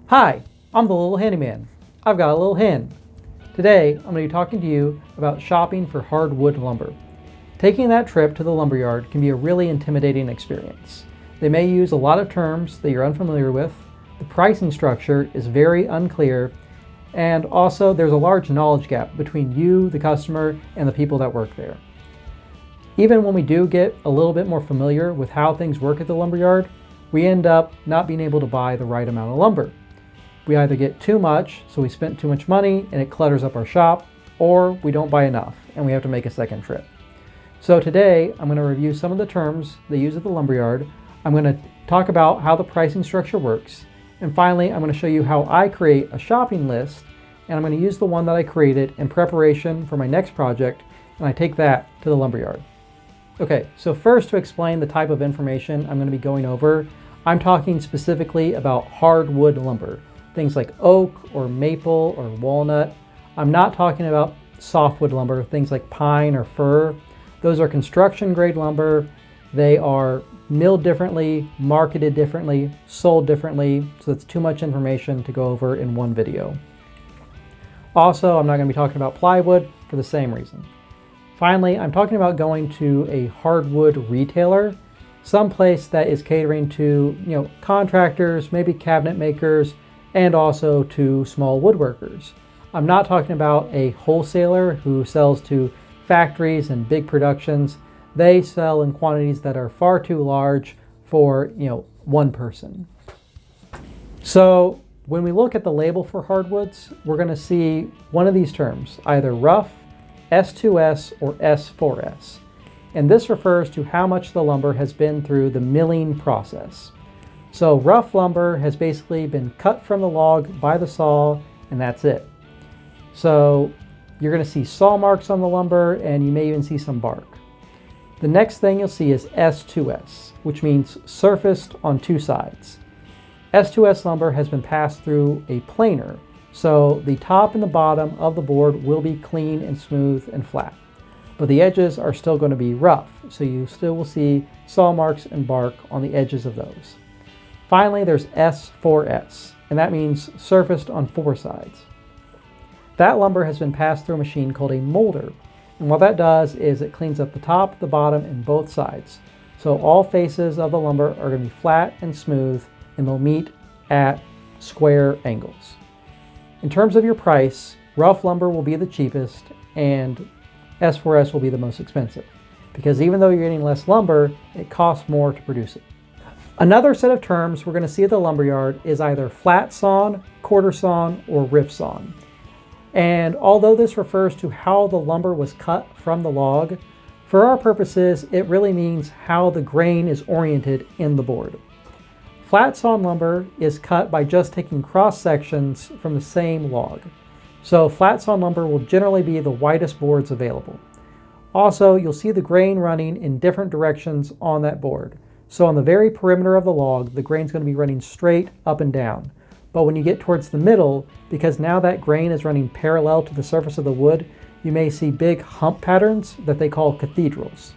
Hi, I'm the Little Handyman. I've got a little hen. Today, I'm going to be talking to you about shopping for hardwood lumber. Taking that trip to the lumberyard can be a really intimidating experience. They may use a lot of terms that you're unfamiliar with, the pricing structure is very unclear, and also there's a large knowledge gap between you, the customer, and the people that work there. Even when we do get a little bit more familiar with how things work at the lumberyard, we end up not being able to buy the right amount of lumber. We either get too much, so we spent too much money and it clutters up our shop, or we don't buy enough and we have to make a second trip. So today, I'm going to review some of the terms they use at the lumberyard. I'm going to talk about how the pricing structure works. And finally, I'm going to show you how I create a shopping list, and I'm going to use the one that I created in preparation for my next project, and I take that to the lumberyard. Okay, so first, to explain the type of information I'm going to be going over, I'm talking specifically about hardwood lumber, things like oak or maple or walnut. I'm not talking about softwood lumber, things like pine or fir. Those are construction grade lumber. They are milled differently, marketed differently, sold differently, so it's too much information to go over in one video. Also, I'm not going to be talking about plywood for the same reason. Finally, I'm talking about going to a hardwood retailer, someplace that is catering to, contractors, maybe cabinet makers, and also to small woodworkers. I'm not talking about a wholesaler who sells to factories and big productions. They sell in quantities that are far too large for, one person. So when we look at the label for hardwoods, we're going to see one of these terms, either rough, S2S, or S4S. And this refers to how much the lumber has been through the milling process. So rough lumber has basically been cut from the log by the saw, and that's it. So you're going to see saw marks on the lumber, and you may even see some bark. The next thing you'll see is S2S, which means surfaced on two sides. S2S lumber has been passed through a planer, so the top and the bottom of the board will be clean and smooth and flat. But the edges are still going to be rough, so you still will see saw marks and bark on the edges of those. Finally, there's S4S, and that means surfaced on four sides. That lumber has been passed through a machine called a molder. And what that does is it cleans up the top, the bottom, and both sides. So all faces of the lumber are going to be flat and smooth, and they'll meet at square angles. In terms of your price, rough lumber will be the cheapest, and S4S will be the most expensive. Because even though you're getting less lumber, it costs more to produce it. Another set of terms we're going to see at the lumberyard is either flat sawn, quarter sawn, or rift sawn. And although this refers to how the lumber was cut from the log, for our purposes, it really means how the grain is oriented in the board. Flat sawn lumber is cut by just taking cross sections from the same log. So flat sawn lumber will generally be the widest boards available. Also, you'll see the grain running in different directions on that board. So on the very perimeter of the log, the grain's going to be running straight up and down. But when you get towards the middle, because now that grain is running parallel to the surface of the wood, you may see big hump patterns that they call cathedrals.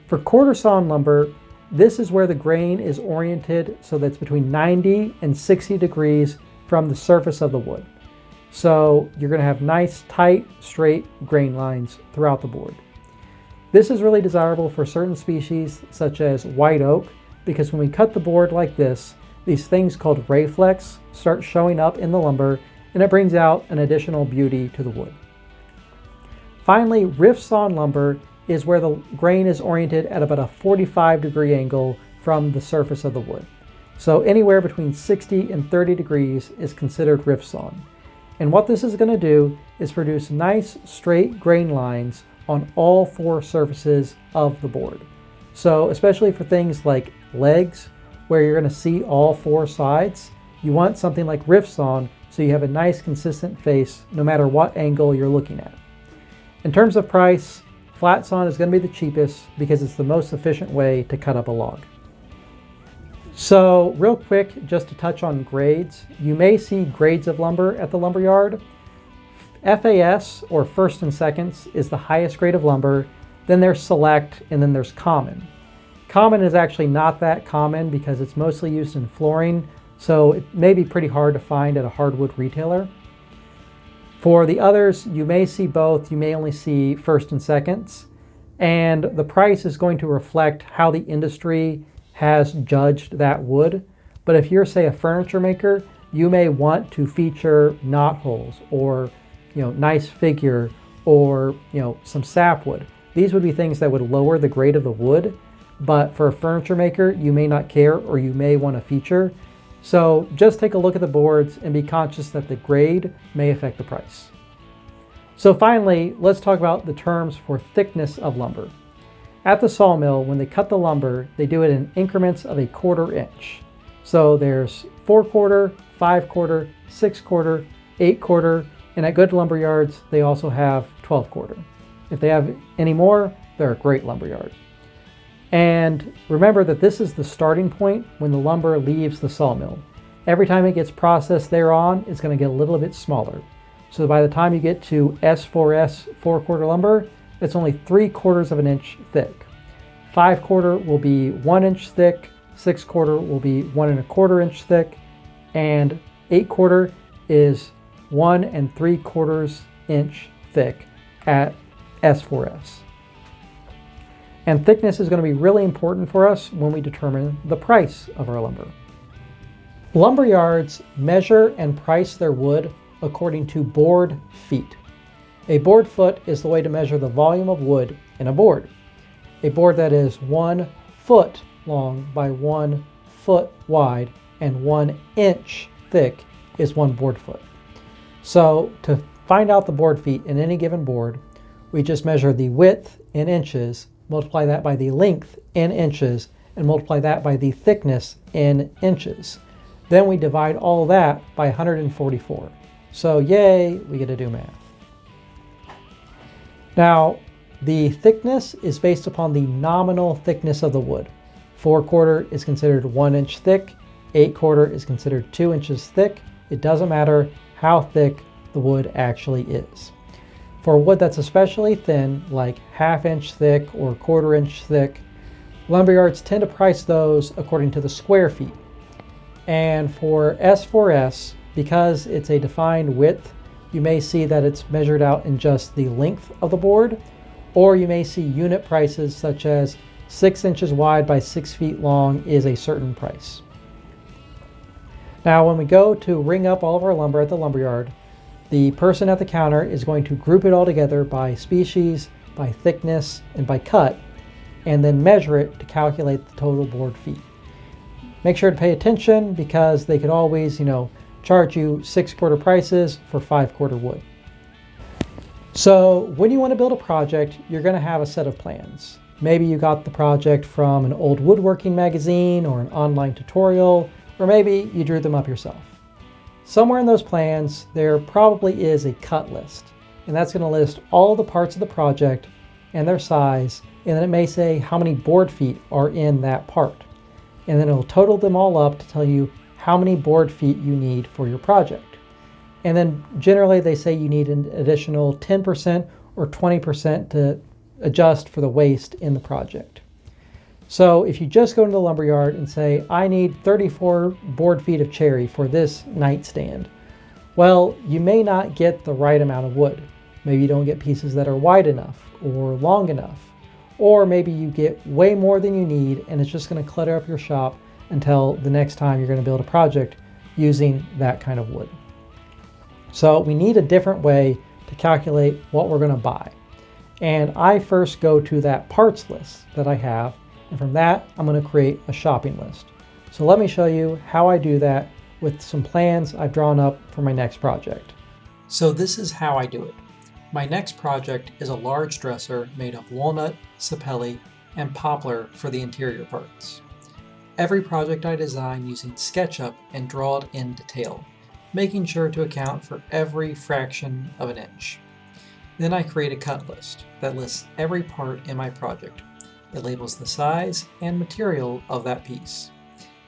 For quarter sawn lumber, this is where the grain is oriented so that's between 90 and 60 degrees from the surface of the wood. So you're going to have nice, tight, straight grain lines throughout the board. This is really desirable for certain species such as white oak, because when we cut the board like this, these things called rayflex start showing up in the lumber, and it brings out an additional beauty to the wood. Finally, rift sawn lumber is where the grain is oriented at about a 45-degree angle from the surface of the wood. So anywhere between 60 and 30 degrees is considered rift sawn. And what this is going to do is produce nice straight grain lines on all four surfaces of the board. So especially for things like legs, where you're going to see all four sides, you want something like rift sawn so you have a nice consistent face no matter what angle you're looking at. In terms of price, flat sawn is going to be the cheapest because it's the most efficient way to cut up a log. So real quick, just to touch on grades, you may see grades of lumber at the lumberyard. FAS, or first and seconds, is the highest grade of lumber, then there's select, and then there's common. Common is actually not that common because it's mostly used in flooring, so it may be pretty hard to find at a hardwood retailer. For the others, you may see both, you may only see first and seconds, and the price is going to reflect how the industry has judged that wood. But if you're, say, a furniture maker, you may want to feature knot holes or nice figure or some sapwood. These would be things that would lower the grade of the wood, but for a furniture maker, you may not care, or you may want to feature. So just take a look at the boards and be conscious that the grade may affect the price. So finally, let's talk about the terms for thickness of lumber. At the sawmill, when they cut the lumber, they do it in increments of 1/4 inch. So there's 4/4, 5/4, 6/4, 8/4, and at good lumber yards, they also have 12/4. If they have any more, they're a great lumber yard. And remember that this is the starting point when the lumber leaves the sawmill. Every time it gets processed thereon, it's going to get a little bit smaller. So by the time you get to S4S 4/4 lumber, it's only 3/4 of an inch thick. 5/4 will be 1 inch thick, 6/4 will be 1 1/4 inch thick, and 8/4 is 1 3/4 inch thick at S4S. And thickness is going to be really important for us when we determine the price of our lumber. Lumber yards measure and price their wood according to board feet. A board foot is the way to measure the volume of wood in a board. A board that is 1 foot long by 1 foot wide and 1 inch thick is 1 board foot. So to find out the board feet in any given board, we just measure the width in inches, multiply that by the length in inches, and multiply that by the thickness in inches. Then we divide all that by 144. So yay, we get to do math. Now, the thickness is based upon the nominal thickness of the wood. 4/4 is considered 1 inch thick, 8/4 is considered 2 inches thick. It doesn't matter how thick the wood actually is. For wood that's especially thin, like 1/2 inch thick or 1/4 inch thick, lumberyards tend to price those according to the square feet. And for S4S, because it's a defined width, you may see that it's measured out in just the length of the board, or you may see unit prices such as 6 inches wide by 6 feet long is a certain price. Now, when we go to ring up all of our lumber at the lumberyard, the person at the counter is going to group it all together by species, by thickness, and by cut, and then measure it to calculate the total board feet. Make sure to pay attention because they could always, charge you 6/4 prices for 5/4 wood. So when you want to build a project, you're going to have a set of plans. Maybe you got the project from an old woodworking magazine or an online tutorial, or maybe you drew them up yourself. Somewhere in those plans, there probably is a cut list, and that's going to list all the parts of the project and their size, and then it may say how many board feet are in that part. And then it'll total them all up to tell you how many board feet you need for your project. And then generally they say you need an additional 10% or 20% to adjust for the waste in the project. So if you just go into the lumberyard and say, I need 34 board feet of cherry for this nightstand, well, you may not get the right amount of wood. Maybe you don't get pieces that are wide enough or long enough, or maybe you get way more than you need and it's just going to clutter up your shop until the next time you're going to build a project using that kind of wood. So we need a different way to calculate what we're going to buy. And I first go to that parts list that I have, and from that I'm going to create a shopping list. So let me show you how I do that with some plans I've drawn up for my next project. So this is how I do it. My next project is a large dresser made of walnut, sapelli, and poplar for the interior parts. Every project I design using SketchUp and draw it in detail, making sure to account for every fraction of an inch. Then I create a cut list that lists every part in my project. It labels the size and material of that piece.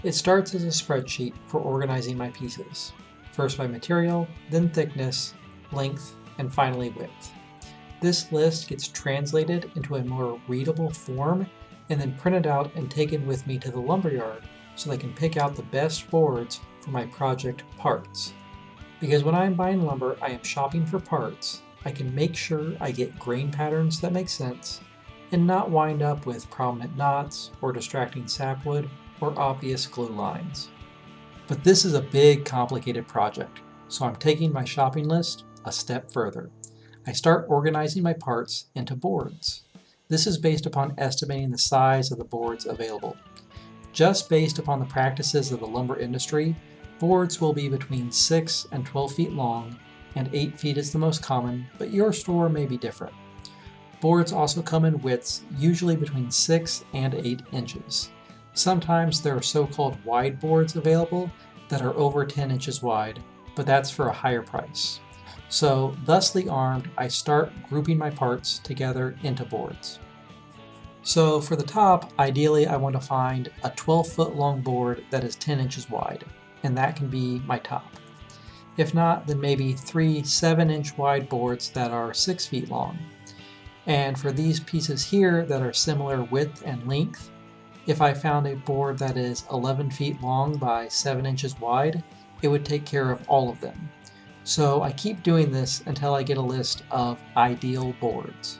It starts as a spreadsheet for organizing my pieces, first by material, then thickness, length, and finally width. This list gets translated into a more readable form and then printed out and taken with me to the lumberyard so they can pick out the best boards for my project parts. Because when I'm buying lumber, I am shopping for parts. I can make sure I get grain patterns that make sense and not wind up with prominent knots or distracting sapwood or obvious glue lines. But this is a big, complicated project, so I'm taking my shopping list a step further. I start organizing my parts into boards. This is based upon estimating the size of the boards available. Just based upon the practices of the lumber industry, boards will be between 6 and 12 feet long, and 8 feet is the most common, but your store may be different. Boards also come in widths usually between 6 and 8 inches. Sometimes there are so-called wide boards available that are over 10 inches wide, but that's for a higher price. So, thusly armed, I start grouping my parts together into boards. So for the top, ideally I want to find a 12-foot long board that is 10 inches wide, and that can be my top. If not, then maybe 3 7-inch wide boards that are 6 feet long. And for these pieces here that are similar width and length, if I found a board that is 11 feet long by 7 inches wide, it would take care of all of them. So I keep doing this until I get a list of ideal boards.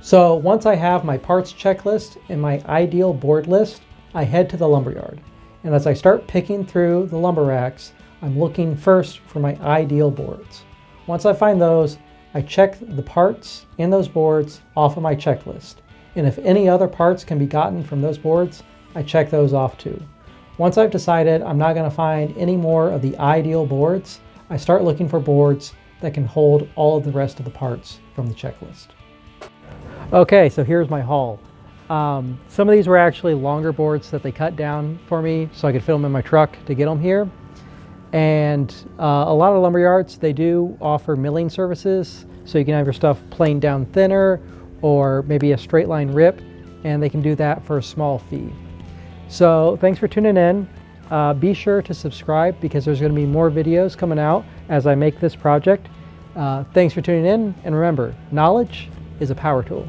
So once I have my parts checklist and my ideal board list, I head to the lumberyard. And as I start picking through the lumber racks, I'm looking first for my ideal boards. Once I find those, I check the parts in those boards off of my checklist. And if any other parts can be gotten from those boards, I check those off too. Once I've decided I'm not going to find any more of the ideal boards, I start looking for boards that can hold all of the rest of the parts from the checklist. Okay, so here's my haul. Some of these were actually longer boards that they cut down for me so I could fit them in my truck to get them here. And a lot of lumberyards, they do offer milling services, so you can have your stuff planed down thinner or maybe a straight line rip, and they can do that for a small fee. So thanks for tuning in. Be sure to subscribe because there's going to be more videos coming out as I make this project. Thanks for tuning in, and remember, knowledge is a power tool.